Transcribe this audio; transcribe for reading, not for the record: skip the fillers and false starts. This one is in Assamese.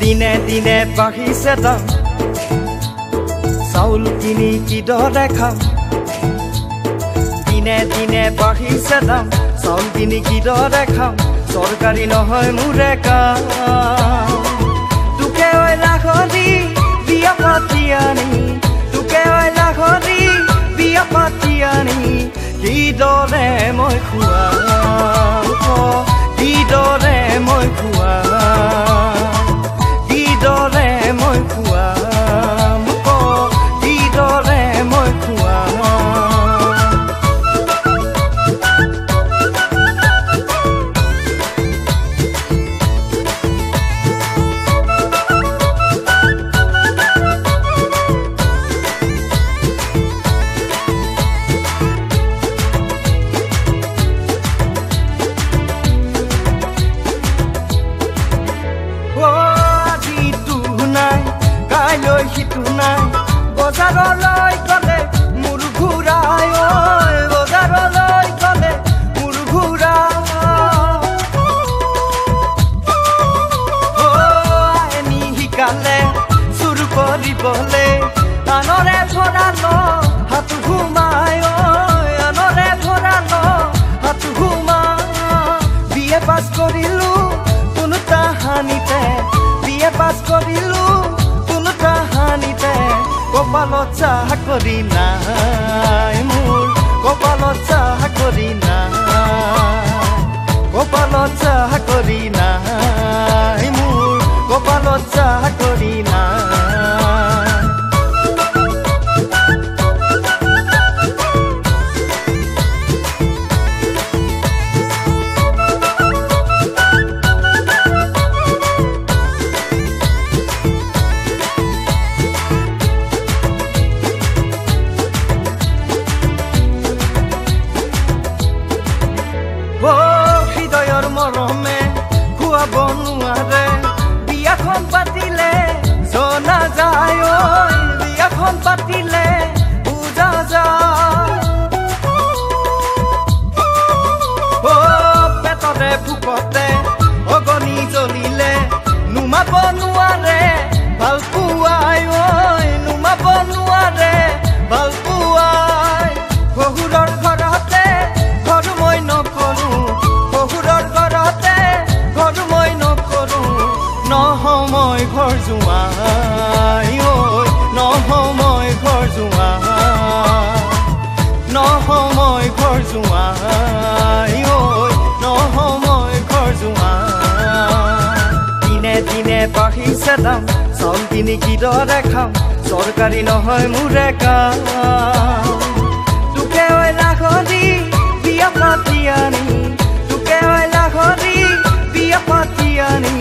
দিনে দিনে বাঢ়িছে দাম চাউল কিনি কিদৰে খাম দিনে দিনে বাঢ়িছে দাম চাউল কিনি কিদৰে খাম চৰকাৰী নহয় মোৰে কাম তোকে ঐ লাখৰি বিয়া পাতি আনি তোকে ঐ লাখৰি বিয়া পাতি আনি কিদৰে মই খুৱাম কিদৰে মই খুৱাম কিদৰে মই খুৱাম কিদৰে মই খুৱাম বজাৰলৈ গ'লে মোৰ ঘূৰাই বজাৰলৈ গ'লে মোৰ ঘূৰাই আইনি শিকালে চুৰ কৰিবলৈ আনৰে ভৰালো হাত ঘুমাই আনৰে ভৰালো হাত ঘুমাই বিয়ে পাছ কৰিলো কোনো তাহানিতে বিয়ে পাছ কৰিলো কোনো তাহানিতে কপালত চাকৰি নাই মোৰ কপালত চাকৰি নাই কপালত চাকৰি নাই মোৰ কপালত চাকৰি নাই হৃদয়ৰ মৰমে খুৱাব নোৱাৰে বিয়াখন পাতিলে জনা যায় বিয়াখন পাতিলে বুজা যায় পেটতে ভোকতে অগনি জ্বলিলে নুমাব নোৱাৰে ভাল পুৱাই নুমাব নোৱাৰে ভাল পুৱাই শহুৰৰ ঘৰতে ঘৰ মই নকৰো শহুৰৰ ঘৰতে ঘৰ মই নকৰো নহময় ঘৰ জোৱাই নহময় ঘৰ জোৱাই নহময় ঘৰ জোৱাই নহময় ঘৰ জোৱাই দিনে দিনে বাঢ়িছে দাম চাউল কিনি কিদৰে খাম চৰকাৰী নহয় মোৰে কাম তোকে ঐ লাখৰি বিয়া পাতি আনি তোকে ঐ লাখৰি বিয়া পাতি আনি